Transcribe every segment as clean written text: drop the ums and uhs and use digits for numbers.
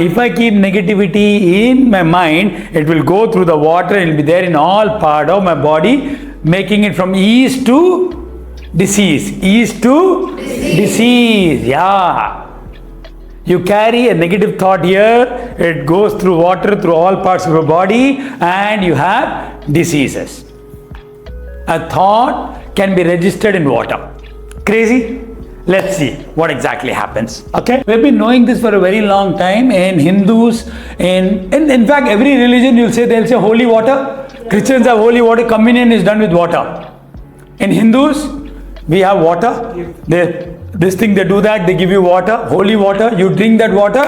If I keep negativity in my mind, it will go through the water, it will be there in all part of my body, making it from ease to disease. Ease to disease. Yeah. You carry a negative thought here, it goes through water, through all parts of your body, and you have diseases. A thought can be registered in water. Crazy? Let's see what exactly happens. Okay? We've been knowing this for a very long time. In Hindus, in fact, every religion they'll say holy water. Christians have holy water. Communion is done with water. In Hindus, we have water. This thing they do that, they give you water, holy water. You drink that water,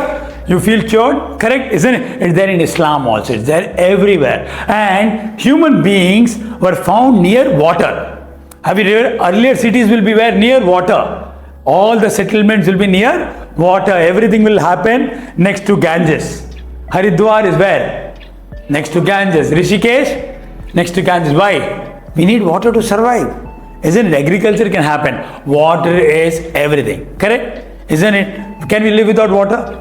you feel cured. Correct? Isn't it? It's there in Islam also. It's there everywhere. And human beings were found near water. Have you read? Earlier cities will be where? Near water. All the settlements will be near water. Everything will happen next to Ganges. Haridwar is where? Next to Ganges. Rishikesh? Next to Ganges. Why? We need water to survive. Isn't it? Agriculture can happen. Water is everything. Correct? Isn't it? Can we live without water?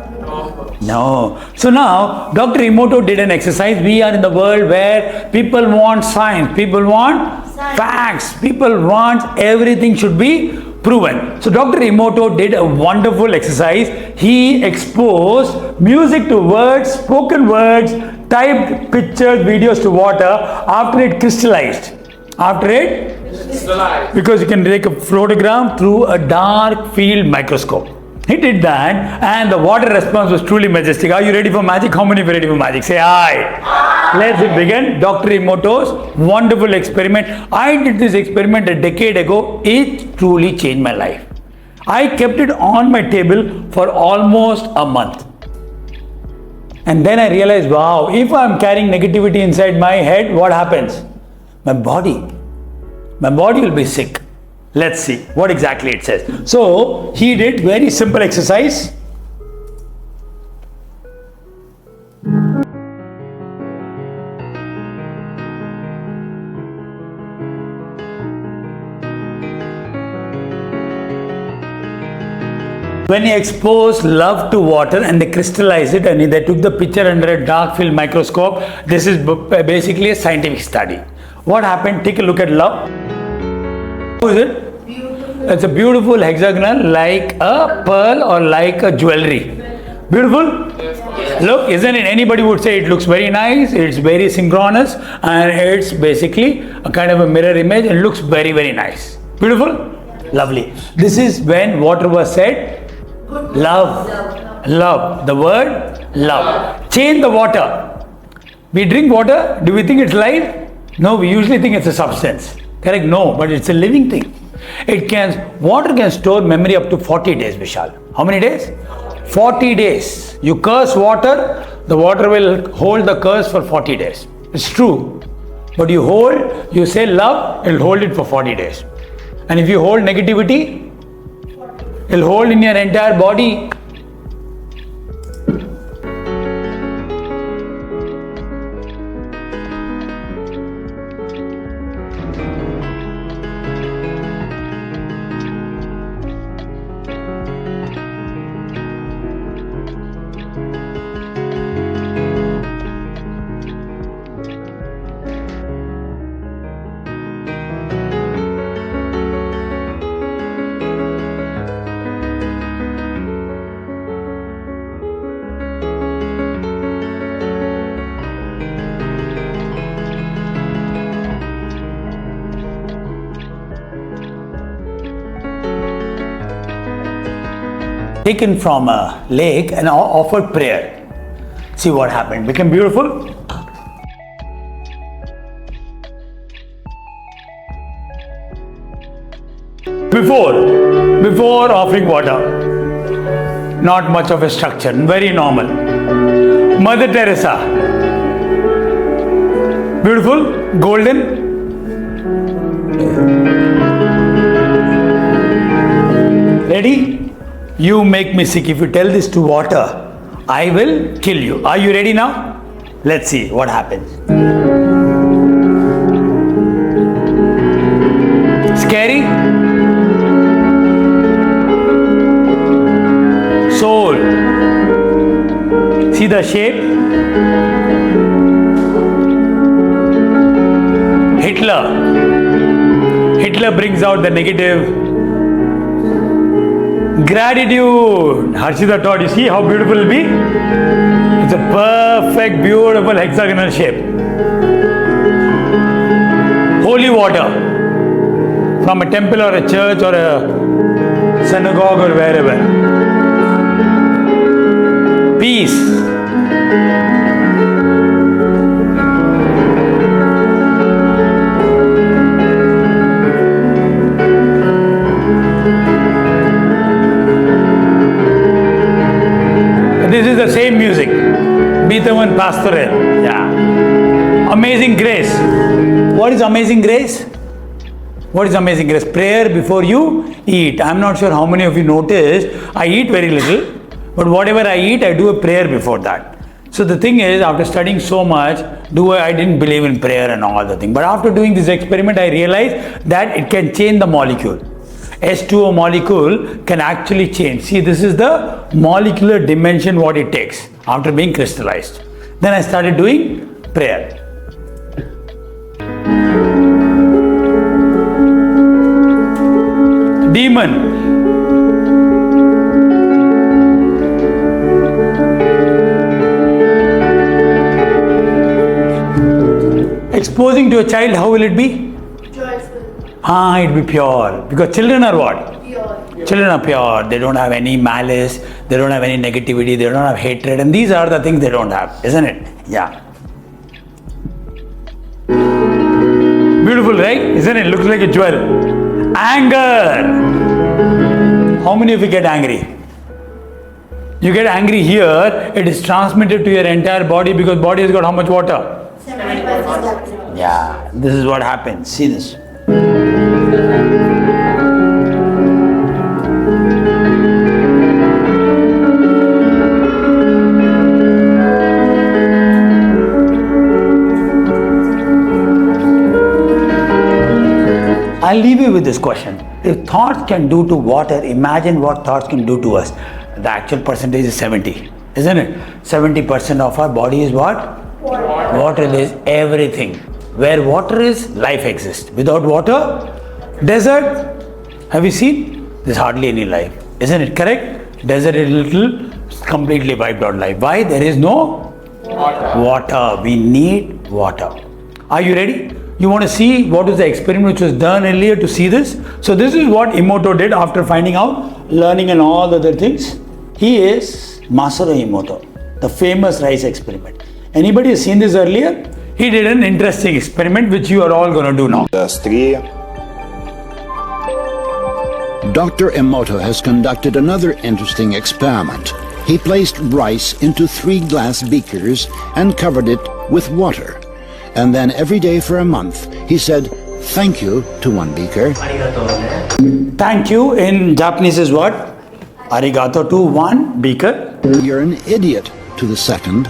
No. So now, Dr. Emoto did an exercise. We are in the world where people want science. People want facts. People want everything should be proven. So Dr. Emoto did a wonderful exercise. He exposed music to words, spoken words, typed pictures, videos to water after it crystallized. After it? Crystallized. Because you can take a photograph through a dark field microscope. He did that and the water response was truly majestic. Are you ready for magic? How many of you are ready for magic? Say aye. Aye. Let's begin. Dr. Emoto's wonderful experiment. I did this experiment a decade ago. It truly changed my life. I kept it on my table for almost a month. And then I realized, wow, if I'm carrying negativity inside my head, what happens? My body will be sick. Let's see what exactly it says. So he did very simple exercise. When he exposed love to water and they crystallized it and they took the picture under a dark field microscope, this is basically a scientific study. What happened? Take a look at love. How is it? Beautiful. It's a beautiful hexagonal like a pearl or like a jewelry. Beautiful? Yes. Look, isn't it? Anybody would say it looks very nice, it's very synchronous, and it's basically a kind of a mirror image and looks very, very nice. Beautiful? Lovely. This is when water was said, love. Love. The word love. Change the water. We drink water, do we think it's life? No, we usually think it's a substance. Correct? No, but it's a living thing. Water can store memory up to 40 days, Vishal. How many days? 40 days. You curse water, the water will hold the curse for 40 days. It's true. But you say love, it'll hold it for 40 days. And if you hold negativity, it'll hold in your entire body. Taken from a lake and offered prayer. See what happened. Became beautiful. Before offering water, not much of a structure, very normal. Mother Teresa, beautiful, golden. Ready? You make me sick. If you tell this to water, I will kill you. Are you ready now? Let's see what happens. Scary? Soul. See the shape? Hitler brings out the negative. Gratitude. Harshita taught, you see how beautiful it will be? It's a perfect, beautiful hexagonal shape. Holy water from a temple or a church or a synagogue or wherever. Peace. This is the same music. Beethoven Pastoral. Yeah. Amazing grace. What is amazing grace? What is amazing grace? Prayer before you eat. I'm not sure how many of you noticed. I eat very little, but whatever I eat, I do a prayer before that. So the thing is, after studying so much, I didn't believe in prayer and all the thing. But after doing this experiment, I realized that it can change the molecule. H2O molecule can actually change. See, this is the molecular dimension what it takes after being crystallized. Then I started doing prayer. Demon. Exposing to a child, how will it be? It will be pure. Because children are what? Pure. Children are pure. They don't have any malice. They don't have any negativity. They don't have hatred. And these are the things they don't have. Isn't it? Yeah. Beautiful, right? Isn't it? Looks like a jewel. Anger. How many of you get angry? You get angry here, it is transmitted to your entire body because body has got how much water? 75%. Yeah. This is what happens. See this. I'll leave you with this question. If thoughts can do to water, imagine what thoughts can do to us. The actual percentage is 70, isn't it? 70% of our body is what? Water. Water is everything. Where water is, life exists. Without water, desert. Have you seen? There's hardly any life. Isn't it correct? Desert is little, completely wiped out life. Why? There is no water. We need water. Are you ready? You want to see what is the experiment which was done earlier to see this? So this is what Emoto did after finding out, learning and all the other things. He is Masaru Emoto, the famous rice experiment. Anybody has seen this earlier? He did an interesting experiment which you are all going to do now. Dr. Emoto has conducted another interesting experiment. He placed rice into 3 glass beakers and covered it with water. And then every day for a month, he said thank you to one beaker. Thank you in Japanese is what? Arigato to one beaker. You're an idiot to the second.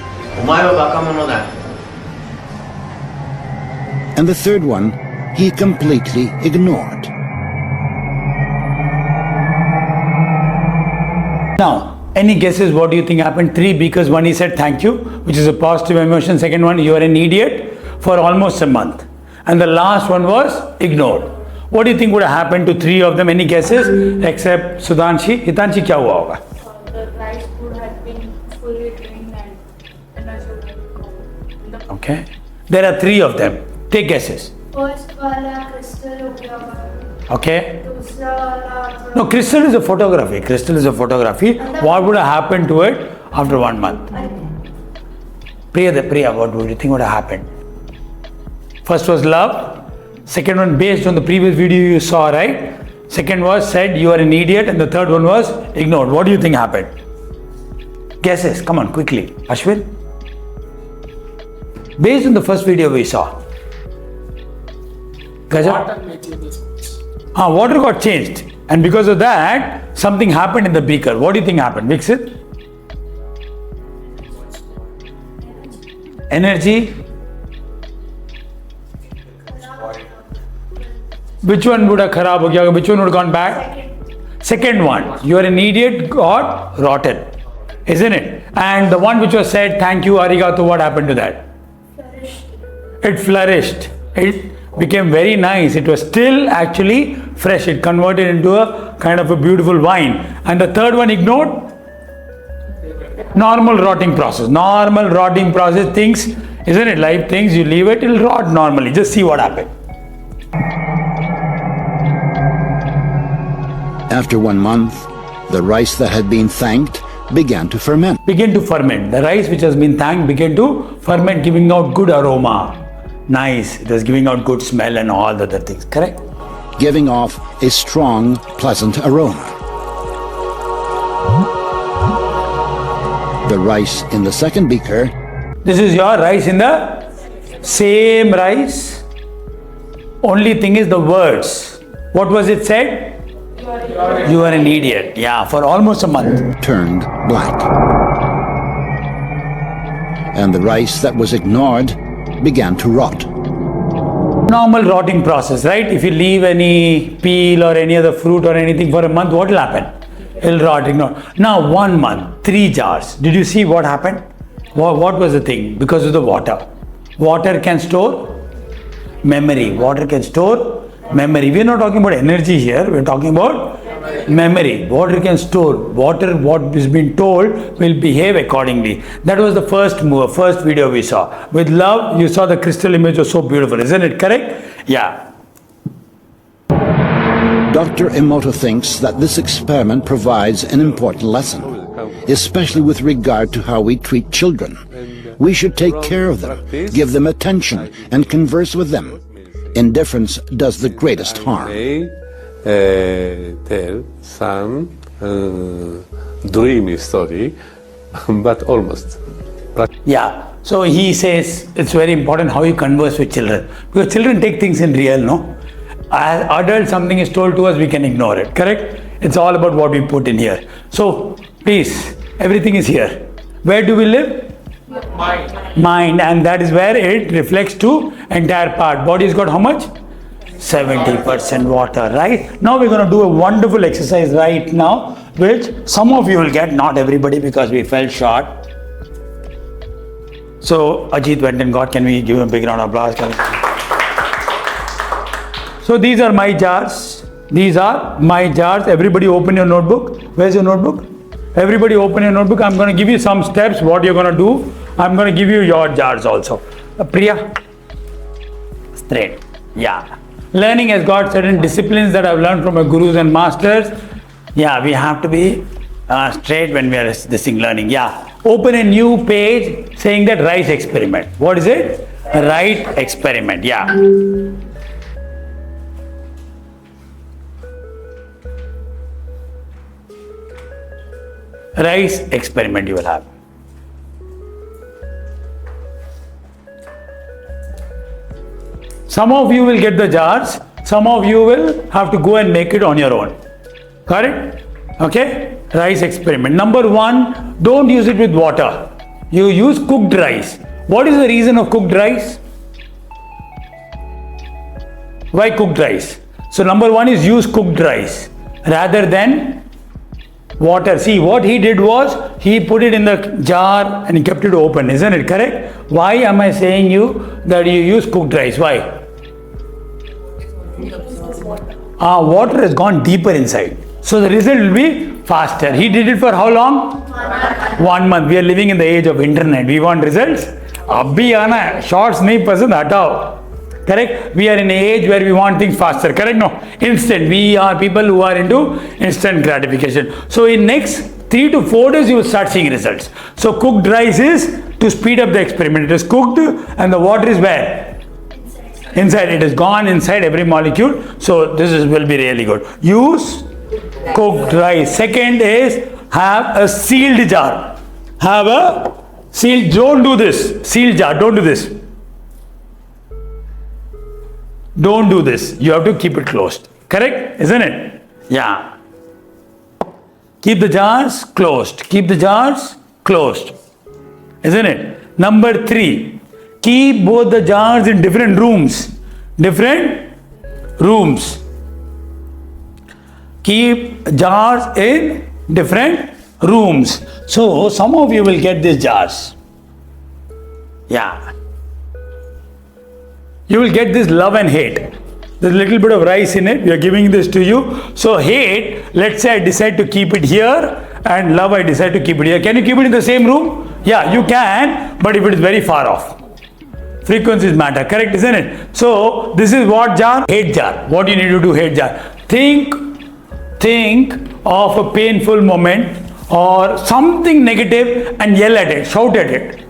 And the third one, he completely ignored. Now, any guesses what do you think happened? 3 beakers, one he said thank you, which is a positive emotion. Second one, you are an idiot for almost a month. And the last one was ignored. What do you think would have happened to 3 of them? Any guesses? Except Sudhanshi. Hitanshi, kya hua hoga? The rice food had been fully drained and energy would go. Okay. There are 3 of them. Take guesses. First wala crystal ho gaya hoga. Okay. Dusra wala No, crystal is a photography. Crystal is a photography. What would have happened to it after 1 month? Priya, what would you think would have happened? First was love. Second one based on the previous video you saw, right? Second was said you are an idiot, and the third one was ignored. What do you think happened? Guesses, come on, quickly. Ashwin? Based on the first video we saw. Gaja? Water got changed. And because of that, something happened in the beaker. What do you think happened? Viksit? Energy? Which one would have kharab ho gaya? Which one would have gone back? Second one. You are an idiot, got rotted. Isn't it? And the one which was said, thank you, arigato, what happened to that? Flourished. It flourished. It became very nice. It was still actually fresh. It converted into a kind of a beautiful wine. And the third one ignored? Normal rotting process. Normal rotting process. Things, isn't it? Life things, you leave it, it'll rot normally. Just see what happened. After 1 month, the rice that had been thanked began to ferment. Begin to ferment. The rice which has been thanked began to ferment, giving out good aroma. Nice. It was giving out good smell and all the other things. Correct? Giving off a strong, pleasant aroma. The rice in the second beaker This is your rice in the same rice. Only thing is the words. What was it said? You are an idiot. Yeah, for almost a month. turned black. And the rice that was ignored began to rot. Normal rotting process, right? If you leave any peel or any other fruit or anything for a month, what will happen? It'll rot, ignore. Now 1 month, 3 jars. Did you see what happened? What was the thing? Because of the water. Water can store memory. Water can store memory. We're not talking about energy here. We're talking about memory. Water can store. Water, what is being told, will behave accordingly. That was the first move, first video we saw. With love, you saw the crystal image was so beautiful. Isn't it correct? Yeah. Dr. Emoto thinks that this experiment provides an important lesson, especially with regard to how we treat children. We should take care of them, give them attention, and converse with them. Indifference does the greatest harm. Tell some dreamy story, but almost. Yeah. So he says it's very important how you converse with children. Because children take things in real, no? As adults, something is told to us, we can ignore it. Correct? It's all about what we put in here. So please, everything is here. Where do we live? Mind. And that is where it reflects to entire part. Body's got how much? 70% water, right? Now we're going to do a wonderful exercise right now, which some of you will get, not everybody, because we fell short. So Ajit went and got, can we give him a big round of applause? So these are my jars. These are my jars. Everybody open your notebook. Where's your notebook? Everybody open your notebook. I'm going to give you some steps, what you're going to do. I'm going to give you your jars also. Priya? Straight. Yeah. Learning has got certain disciplines that I've learned from my gurus and masters. Yeah, we have to be straight when we are this thing learning. Yeah. Open a new page saying that rice experiment. What is it? A right experiment. Yeah. Rice experiment you will have. Some of you will get the jars, some of you will have to go and make it on your own. Correct? Okay? Rice experiment. Number 1, don't use it with water. You use cooked rice. What is the reason of cooked rice? Why cooked rice? So number 1 is use cooked rice rather than water. See, what he did was, he put it in the jar and he kept it open. Isn't it correct? Why am I saying you that you use cooked rice? Why? Water has gone deeper inside. So the result will be faster. He did it for how long? 1 month. We are living in the age of internet. We want results. Abhi aana shorts nahi pasand hatao. Correct? We are in an age where we want things faster. Correct? No. Instant. We are people who are into instant gratification. So in next 3 to 4 days you will start seeing results. So cooked rice is to speed up the experiment. It is cooked and the water is where? Inside. It is gone inside every molecule. So this will be really good. Use cooked rice. Second is have a sealed jar. Have a sealed. Don't do this. Sealed jar. Don't do this. Don't do this. You have to keep it closed. Correct? Isn't it? Yeah. Keep the jars closed. Keep the jars closed. Isn't it? Number 3. Keep both the jars in different rooms. Different rooms. Keep jars in different rooms. So some of you will get these jars. Yeah. You will get this love and hate. There's a little bit of rice in it. We are giving this to you. So hate, let's say I decide to keep it here, and love I decide to keep it here. Can you keep it in the same room? Yeah, you can, but if it is very far off. Frequencies matter, correct, isn't it? So this is what jar? Hate jar. What you need to do, hate jar. Think of a painful moment or something negative and yell at it, shout at it.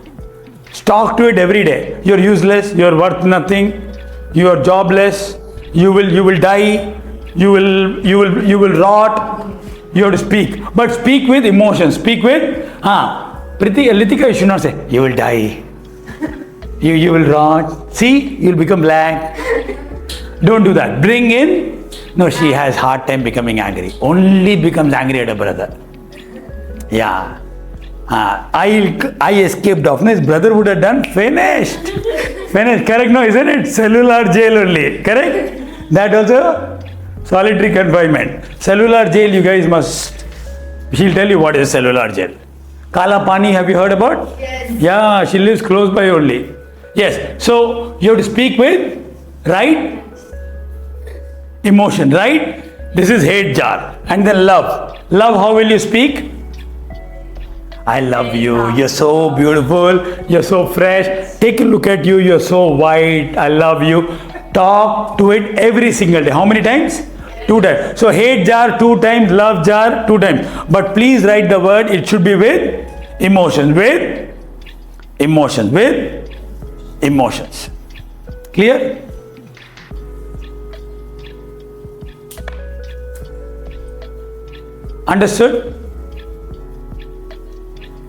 Talk to it every day. You're useless, you're worth nothing, you're jobless, you will die, you will rot. You have to speak. But speak with emotion. Speak with Litika, you should not say, you will die. You will rot. See, you'll become black. Don't do that. Bring in. No, she has hard time becoming angry. Only becomes angry at her brother. Yeah. I escaped off. His brother would have done finished. Finished. Correct? No, isn't it? Cellular jail only. Correct? That also solitary confinement. Cellular jail, you guys must. She'll tell you what is cellular jail. Kala Pani, have you heard about? Yes. Yeah, she lives close by only. Yes. So you have to speak with right emotion, right? This is hate jar. And then love. Love, how will you speak? I love you. You're so beautiful. You're so fresh. Take a look at you. You're so white. I love you. Talk to it every single day. How many times? 2 times. So hate jar 2 times, love jar 2 times. But please write the word. It should be with emotions. With emotions. With emotions. Clear? Understood?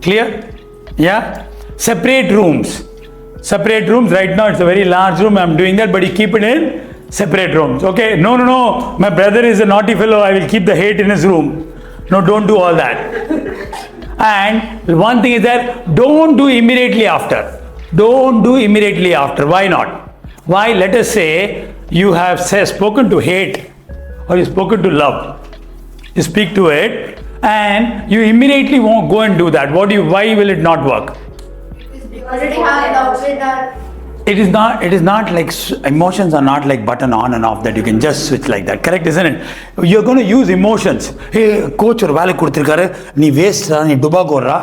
Clear? Yeah? Separate rooms. Separate rooms. Right now it's a very large room. I'm doing that, but you keep it in separate rooms. Okay? No. My brother is a naughty fellow. I will keep the hate in his room. No, don't do all that. And one thing is that don't do immediately after. Don't do immediately after. Why not? Why? Let us say you have spoken to hate or you spoken to love. You speak to it and you immediately won't go and do that. Why will it not work? Already have the option that It is not like emotions are not like button on and off that you can just switch like that. Correct, isn't it? You're going to use emotions. Hey, coach ஒரு வேலை கொடுத்திருக்காரு நீ waste நீ டுபாக் ஓடுறா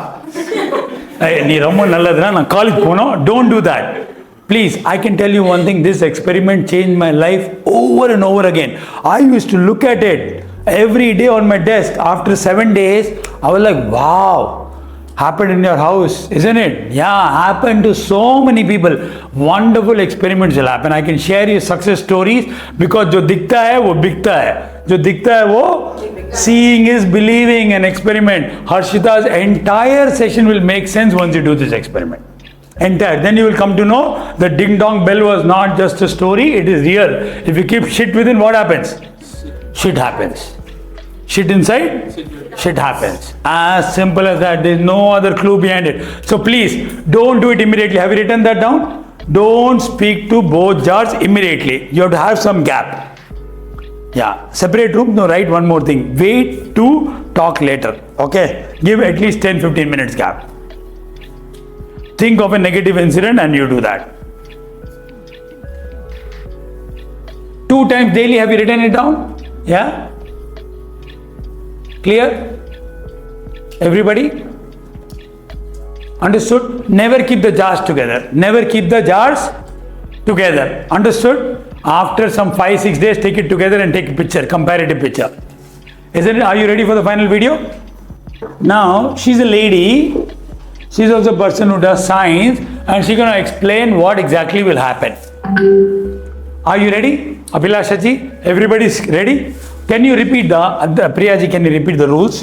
நீ ரொம்ப நல்லதுடா நான் college போனோம். Don't do that. Please, I can tell you one thing. This experiment changed my life over and over again. I used to look at it every day on my desk. After 7 days, I was like, wow. Happened in your house, isn't it? Yeah, happened to so many people. Wonderful experiments will happen. I can share you success stories because जो दिखता है वो बिकता है. जो दिखता है वो seeing is believing. An experiment. Harshita's entire session will make sense once you do this experiment. Entire. Then you will come to know the ding dong bell was not just a story. It is real. If you keep shit within, what happens? Shit happens. Shit inside? Shit happens. As simple as that. There is no other clue behind it. So please, don't do it immediately. Have you written that down? Don't speak to both jars immediately. You have to have some gap. Yeah. Separate room. No, write one more thing. Wait to talk later. Okay. Give at least 10-15 minutes gap. Think of a negative incident and you do that. 2 times daily. Have you written it down? Yeah. Clear? Everybody? Understood? Never keep the jars together. Never keep the jars together. Understood? After some 5-6 days, take it together and take a picture, comparative picture. Isn't it? Are you ready for the final video? Now, she's a lady. She's also a person who does science and she's going to explain what exactly will happen. Are you ready? Abhilashaji? Everybody's ready? Can you repeat Priyaji, can you repeat the rules?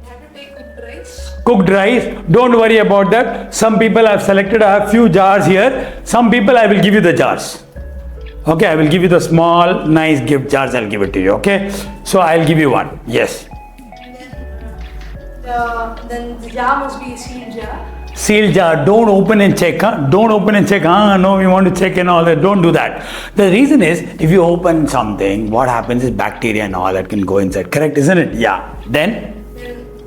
you have to take cooked rice. Cooked rice, don't worry about that. Some people I have selected, I have few jars here. Some people I will give you the jars. Okay, I will give you the small, nice gift jars, I'll give it to you, okay? So I'll give you one, yes. And then the jar must be a sealed jar. Sealed jar, don't open and check, huh? Don't open and check, no, we want to check and all that, don't do that. The reason is, if you open something, what happens is bacteria and all that can go inside, correct, isn't it? Yeah. Then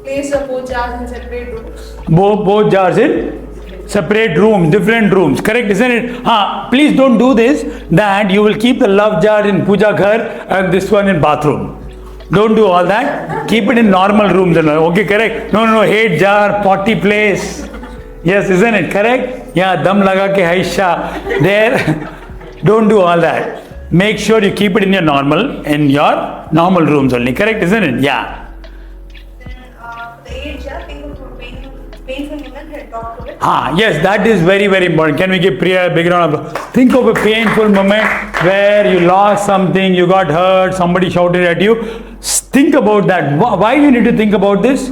place the both jars in separate rooms. Both jars in separate rooms, different rooms. Correct, isn't it? Please don't do this. That you will keep the love jar in puja ghar and this one in bathroom. Don't do all that. Keep it in normal rooms. Okay, correct? No, hate jar, potty place. Yes, isn't it? Correct? Yeah, dam laga ke haisha. There. Don't do all that. Make sure you keep it in your normal rooms only. Correct, isn't it? Yeah. Then the age, painful moment, he'll talk to it. Yes, that is very, very important. Can we give Priya a big round of applause? Think of a painful moment where you lost something, you got hurt, somebody shouted at you. Think about that. Why do you need to think about this?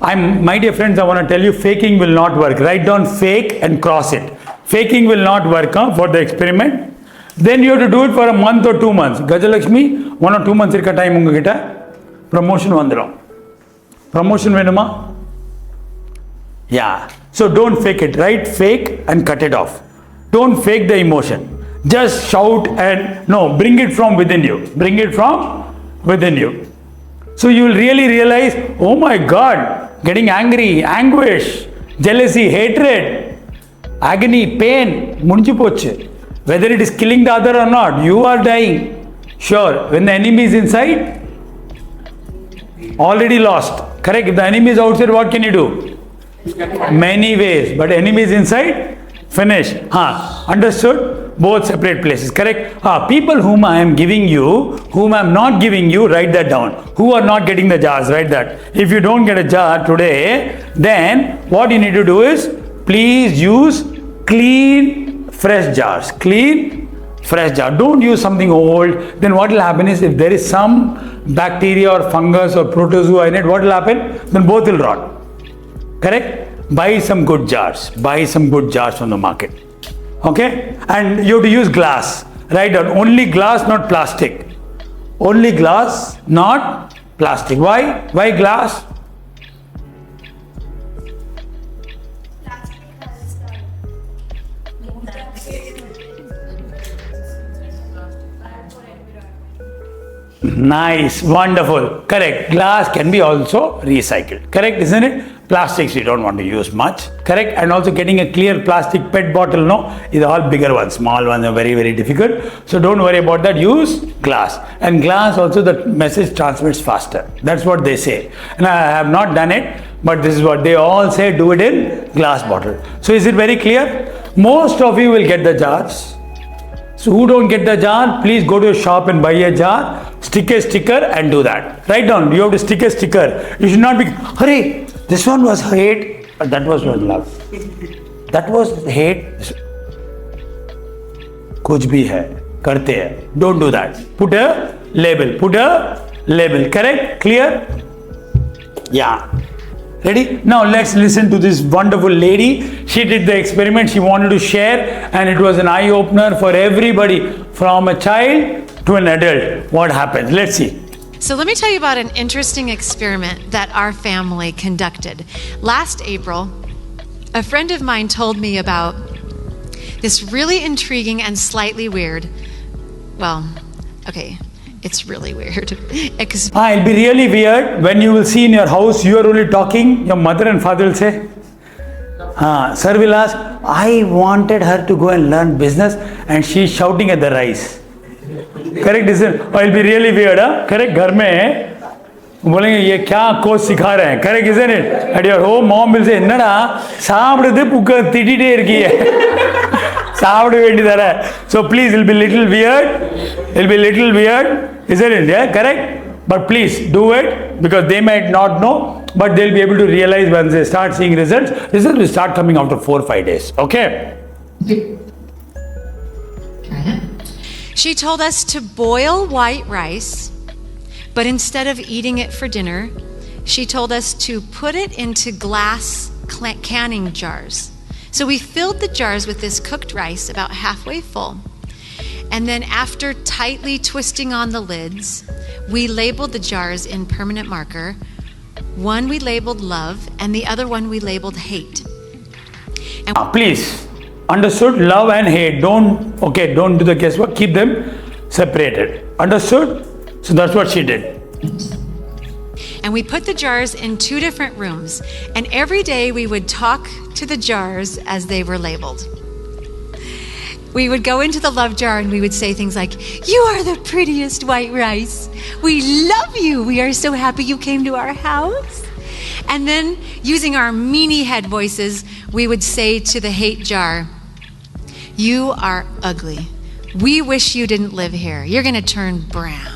My dear friends, I want to tell you, faking will not work. Write down fake and cross it. Faking will not work for the experiment. Then you have to do it for a month or 2 months. Gajalakshmi, 1 or 2 months irka time unga kita. Promotion vandrum. Promotion venuma? Yeah. So don't fake it. Write fake and cut it off. Don't fake the emotion. Just shout and bring it from within you. Bring it from within you. So you will really realize, oh my God, getting angry, anguish, jealousy, hatred, agony, pain, munchipoche. Whether it is killing the other or not, you are dying. Sure, when the enemy is inside, already lost. Correct? If the enemy is outside, what can you do? Many ways. But enemy is inside, finish. Understood? Both separate places. Correct? People whom I am giving you, whom I am not giving you, write that down. Who are not getting the jars, write that. If you don't get a jar today, then what you need to do is, please use clean, fresh jars. Clean, fresh jar. Don't use something old. Then what will happen is, if there is some bacteria or fungus or protozoa in it, what will happen? Then both will rot. Correct? Buy some good jars. Buy some good jars from the market. Okay? And you have to use glass. Write down only glass, not plastic. Only glass, not plastic. Why? Why glass? Nice, wonderful. Correct. Glass can be also recycled. Correct, isn't it? Plastics we don't want to use much. Correct. And also getting a clear plastic PET bottle, is all bigger ones. Small ones are very, very difficult. So don't worry about that. Use glass. And glass also, the message transmits faster. That's what they say. And I have not done it, but this is what they all say. Do it in glass bottle. So is it very clear? Most of you will get the jars. So who don't get the jar, please go to a shop and buy a jar, stick a sticker and do that. Write down, you have to stick a sticker. You should not be, hurry, this one was hate, but that was love. That was hate. Kuch bhi hai, karte hai. Don't do that. Put a label. Correct? Clear? Yeah. Ready? Now let's listen to this wonderful lady. She did the experiment she wanted to share, and it was an eye-opener for everybody, from a child to an adult. What happens? Let's see. So let me tell you about an interesting experiment that our family conducted. Last April, a friend of mine told me about this really intriguing and slightly weird, it's really weird. It'll be really weird when you will see in your house, you are only talking, your mother and father will say, sir will ask, I wanted her to go and learn business and she is shouting at the rice. Correct, isn't it? It'll be really weird, Correct, घर में बोलेंगे ये क्या coach सिखा रहे हैं. Correct, isn't it? At your home, mom will say, என்னடா சாப்பிடுது புக்க திட்டிட்டே இருக்கியே. சாப்பிட வேண்டியதானே. So please, it'll be little weird. Isn't it? Yeah, correct? But please do it, because they might not know, but they'll be able to realize once they start seeing results. Results will start coming after 4 or 5 days. Okay? She told us to boil white rice, but instead of eating it for dinner, she told us to put it into glass canning jars. So we filled the jars with this cooked rice about halfway full. And then after tightly twisting on the lids, we labeled the jars in permanent marker. One we labeled love, and the other one we labeled hate. And please, understood? Love and hate. Don't do the guesswork. Keep them separated. Understood? So that's what she did. And we put the jars in 2 different rooms. And every day we would talk to the jars as they were labeled. We would go into the love jar and we would say things like, "You are the prettiest white rice. We love you. We are so happy you came to our house." And then, using our meanie head voices, we would say to the hate jar, "You are ugly. We wish you didn't live here. You're going to turn brown."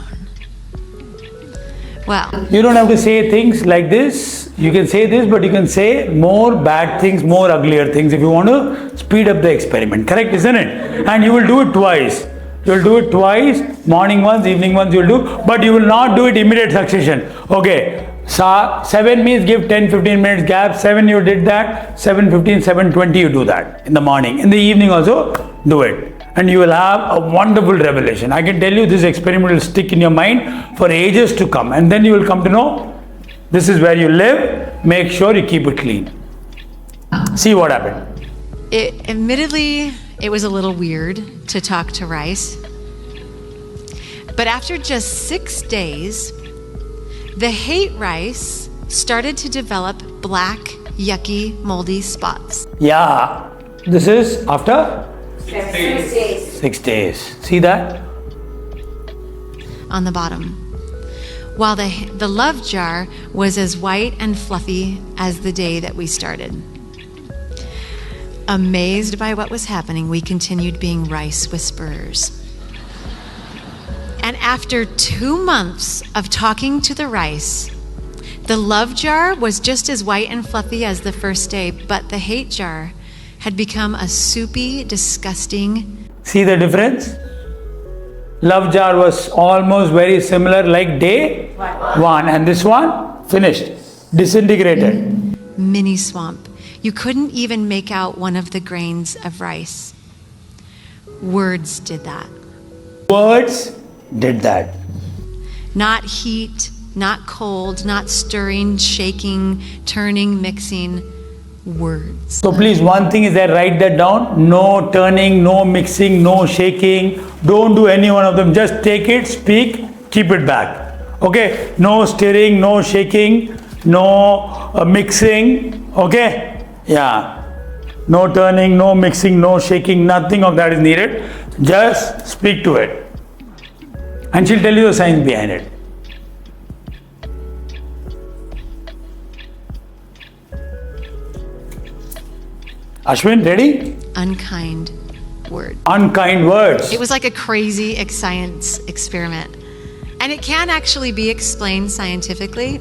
Well, You don't have to say things like this. You can say this, but you can say more bad things, more uglier things if you want to speed up the experiment. Correct, isn't it? And you will do it twice. You will do it twice, morning once, evening once you will do, but you will not do it immediate succession. Okay, 7 means give 10-15 minutes gap. 7 you did that, 7:15, 7:20 you do that in the morning. In the evening also do it. And you will have a wonderful revelation. I can tell you this experiment will stick in your mind for ages to come. And then you will come to know this is where you live. Make sure you keep it clean. See what happened. admittedly, it was a little weird to talk to rice. But after just 6 days, the hate rice started to develop black, yucky, moldy spots. Yeah, this is after 6 days. See that? On the bottom, while the love jar was as white and fluffy as the day that we started. Amazed by what was happening, we continued being rice whisperers. And after 2 months of talking to the rice, the love jar was just as white and fluffy as the first day, but the hate jar had become a soupy, disgusting. See the difference? Love jar was almost very similar like day 1, and this one finished, disintegrated. Mini swamp. You couldn't even make out one of the grains of rice. Words did that. Words did that. Not heat, not cold, not stirring, shaking, turning, mixing. Words. So please, one thing is that write that down. No turning, no mixing, no shaking. Don't do any one of them. Just take it, speak, keep it back. Okay? No stirring, no shaking, no mixing. Okay? Yeah. No turning, no mixing, no shaking. Nothing of that is needed. Just speak to it. And she'll tell you the science behind it. Ashwin, ready? Unkind word. Unkind words. It was like a crazy science experiment. And it can actually be explained scientifically.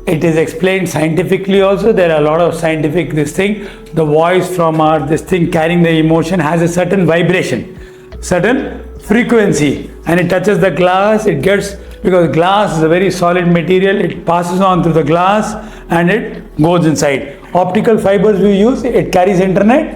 It is explained scientifically also. There are a lot of scientific this thing. The voice from our this thing carrying the emotion has a certain vibration, certain frequency, and it touches the glass. It gets, because glass is a very solid material, it passes on through the glass and it goes inside. Optical fibers we use, it carries internet.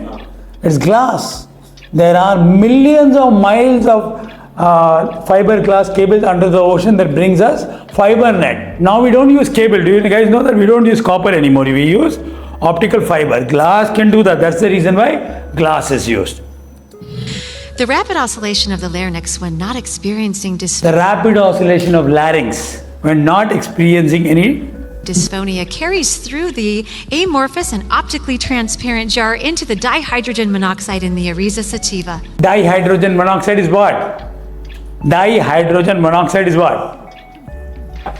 It's glass. There are millions of miles of fiberglass cables under the ocean that brings us fiber net. Now we don't use cable. Do you guys know that we don't use copper anymore? We use optical fiber. Glass can do that. That's the reason why glass is used. The rapid oscillation of the larynx when not experiencing The rapid oscillation of larynx when not experiencing any dysphonia carries through the amorphous and optically transparent jar into the dihydrogen monoxide in the Ariza sativa. Dihydrogen monoxide is what? Dihydrogen monoxide is what?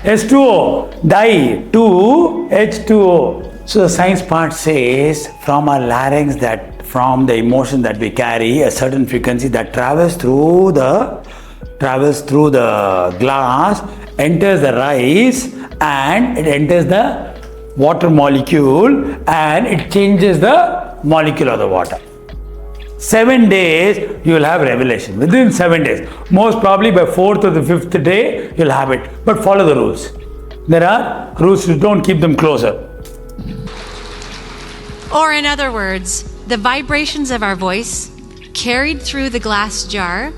H2O. Di, 2, H2O. So the science part says from our larynx, that from the emotion that we carry, a certain frequency that travels through the glass, enters the rice, and it enters the water molecule, and it changes the molecule of the water. 7 days you will have revelation. Within 7 days, most probably by 4th or the 5th day you'll have it. But follow the rules. There are rules, don't keep them closer. Or in other words, the vibrations of our voice carried through the glass jar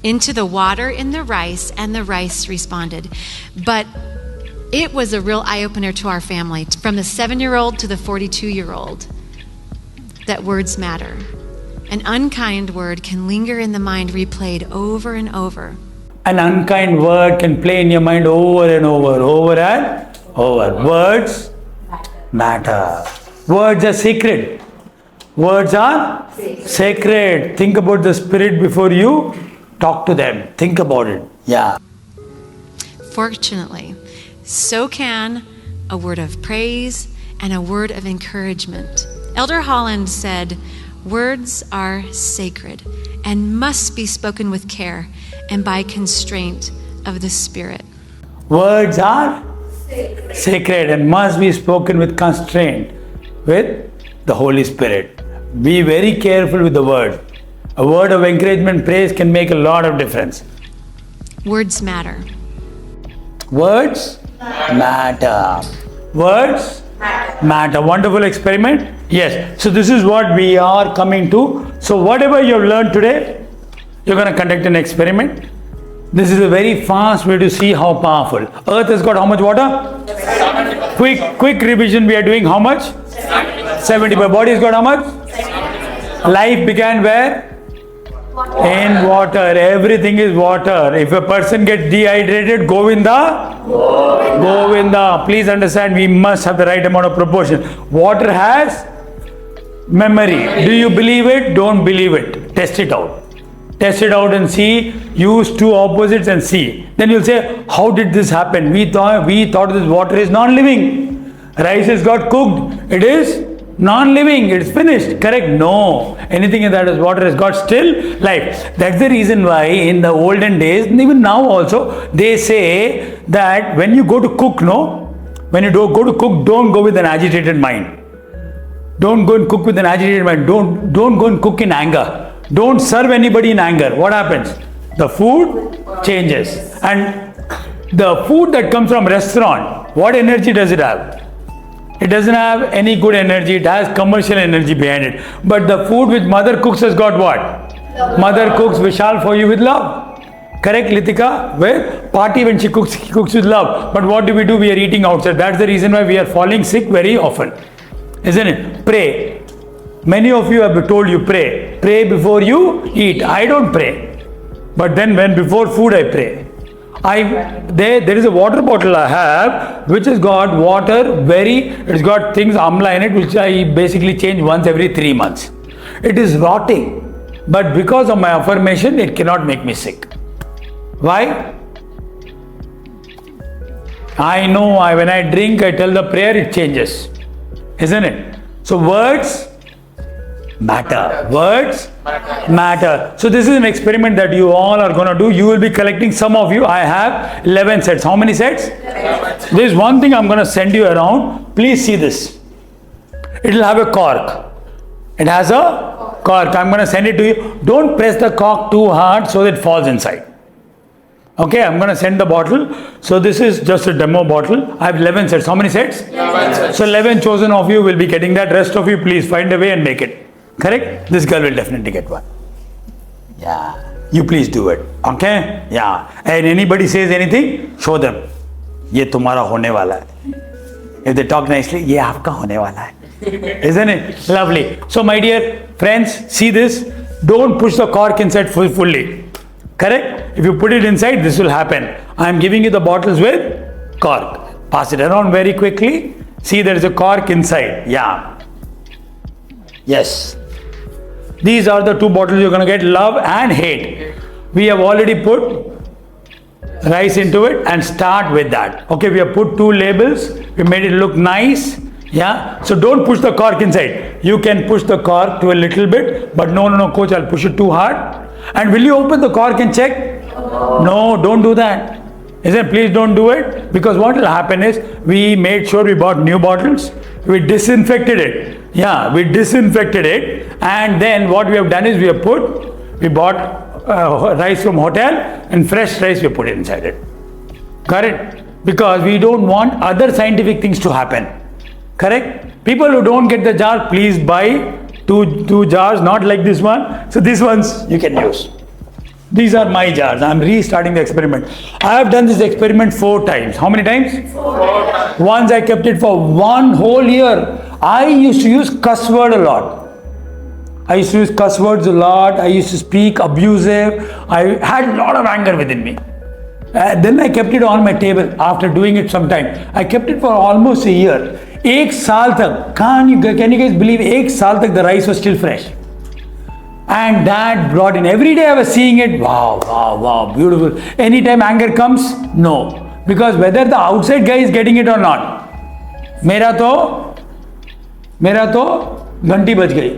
into the water in the rice, and the rice responded. But it was a real eye-opener to our family, from the 7-year-old to the 42-year-old, that words matter. An unkind word can linger in the mind, replayed over and over. An unkind word can play in your mind over and over, over and over. Words matter. Words are sacred. Words are sacred. Think about the spirit before you talk to them. Think about it. Yeah. Fortunately, so can a word of praise and a word of encouragement. Elder Holland said, "Words are sacred and must be spoken with care and by constraint of the Spirit." Words are sacred and must be spoken with constraint with the Holy Spirit. Be very careful with the word. A word of encouragement, praise can make a lot of difference. Words matter. Words matter. Words matter. Wonderful experiment. Yes. So this is what we are coming to. So whatever you have learned today, you're going to conduct an experiment. This is a very fast way to see how powerful. Earth has got how much water? Quick revision. We are doing how much? 70. But body has got how much? Life began where? In water. Everything is water. If a person gets dehydrated, Govinda. Govinda. Please understand, we must have the right amount of proportion. Water has memory. Do you believe it? Don't believe it. Test it out. Test it out and see. Use two opposites and see. Then you'll say, how did this happen? We thought this water is non-living. Rice has got cooked. It is non-living. It's finished. Correct? No. Anything in that is water has got still life. That's the reason why in the olden days, and even now also, they say that when you go to cook, when you go to cook, don't go with an agitated mind. Don't go and cook with an agitated mind. Don't go and cook in anger. Don't serve anybody in anger. What happens? The food changes. And the food that comes from restaurant, what energy does it have? It doesn't have any good energy. It has commercial energy behind it. But the food which mother cooks has got what? Mother cooks Vishal for you with love. Correct, Litika? With party when she cooks with love. But what do? We are eating outside. That's the reason why we are falling sick very often. Isn't it? Pray. Many of you have been told you pray. Pray before you eat. I don't pray. But then when before food I pray. There is a water bottle I have which has got water it's got things amla in it which I basically change once every 3 months. It is rotting. But because of my affirmation, it cannot make me sick. Why? I know when I drink, I tell the prayer, it changes. Isn't it? So words matter. Words matter. So this is an experiment that you all are going to do. You will be collecting, some of you. I have 11 sets. How many sets? 11. There is one thing I'm going to send you around. Please see this. It will have a cork. It has a cork. I'm going to send it to you. Don't press the cork too hard so that it falls inside. Okay, I'm going to send the bottle. So this is just a demo bottle. I have 11 sets. How many sets? 11 sets. So 11 chosen of you will be getting that. Rest of you, please find a way and make it. Correct? This girl will definitely get one. Yeah. You please do it. Okay? Yeah. And anybody says anything, show them. ये तुम्हारा होने वाला है. If they talk nicely, ये आपका होने वाला है. Isn't it? Lovely. So my dear friends, see this. Don't push the cork inside fully. Correct? If you put it inside, this will happen. I am giving you the bottles with cork. Pass it around very quickly. See, there is a cork inside. Yeah. Yes. These are the two bottles you're going to get, love and hate. We have already put rice into it and start with that. Okay, we have put 2 labels. We made it look nice. Yeah. So don't push the cork inside. You can push the cork to a little bit, but no, coach, I'll push it too hard. And will you open the cork and check? No, don't do that. Please don't do it, because what will happen is we made sure we bought new bottles. We disinfected it. Yeah, we disinfected it, and then what we have done is we bought rice from hotel and fresh rice we put inside it. Correct? Because we don't want other scientific things to happen. Correct? People who don't get the jar, please buy two jars, not like this one. So these ones you can use. These are my jars. I'm restarting the experiment. I have done this experiment 4 times. How many times? 4 times. Once I kept it for 1 whole year. I used to use cuss word a lot. I used to speak abusive. I had a lot of anger within me. Then I kept it on my table after doing it sometime. I kept it for almost a year. एक साल तक, can you guys believe, एक साल तक the rice was still fresh. And that brought in, every day I was seeing it, wow, beautiful. Anytime anger comes, no. Because whether the outside guy is getting it or not, मेरा तो घंटी बज गई.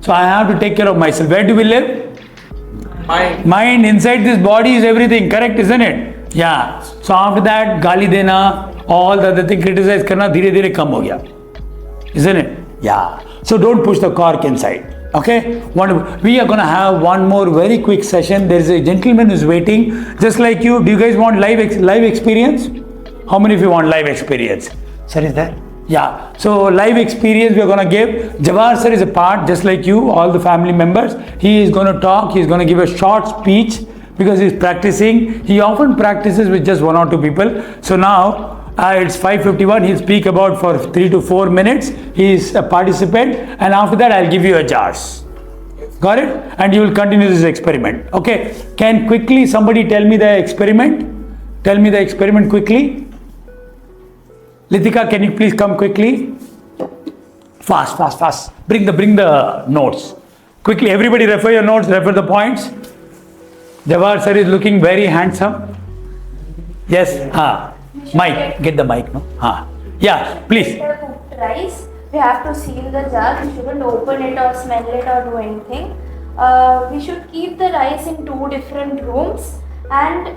So I have to take care of myself. Where do we live? Mind. Inside this body is everything, correct, isn't it? Yeah. So after that, गाली देना, all the other thing, criticize करना धीरे धीरे कम हो गया, isn't it? Yeah. So don't push the cork inside. Okay. We are gonna have one more very quick session. There is a gentleman who's waiting, just like you. Do you guys want live experience? How many of you want live experience? Sir is there? Yeah. So live experience we are gonna give. Jawahar sir is a part, just like you, all the family members. He is gonna talk. He's gonna give a short speech because he's practicing. He often practices with just 1 or 2 people. So now it's 5:51. He'll speak about for 3 to 4 minutes. He's a participant, and after that I'll give you a jars. Got it? And you will continue this experiment. Okay. Can quickly somebody tell me the experiment? Tell me the experiment quickly. Litika, can you please come quickly? Fast. Bring the notes. Quickly, everybody refer your notes, refer the points. Jawahar sir is looking very handsome. Yes. Mic. Get the mic, no? Yeah, please. Cooked rice, we have to seal the jar. We shouldn't open it or smell it or do anything. We should keep the rice in 2 different rooms, and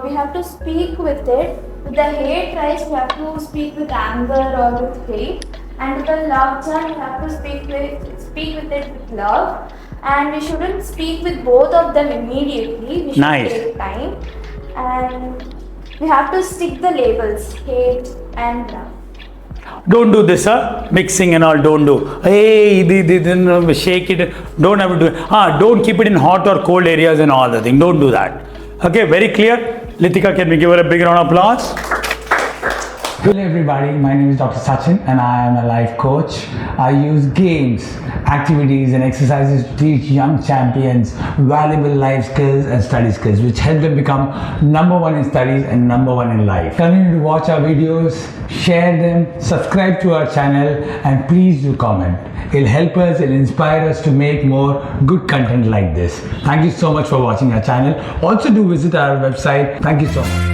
we have to speak with it. With the hate rice, we have to speak with anger or with hate. And with the love jar, we have to speak with it with love. And we shouldn't speak with both of them immediately. We should Nice. take time. And we have to stick the labels, hate and love. Don't do this, mixing and all, don't do. Hey, shake it. Don't have to do it. Don't keep it in hot or cold areas and all the thing. Don't do that. Okay, very clear. Litika, can we give her a big round of applause? Hello everybody, my name is Dr. Sachin and I am a life coach. I use games, activities and exercises to teach young champions valuable life skills and study skills which help them become #1 in studies and #1 in life. Continue to watch our videos, share them, subscribe to our channel and please do comment. It'll help us, it'll inspire us to make more good content like this. Thank you so much for watching our channel. Also do visit our website. Thank you so much.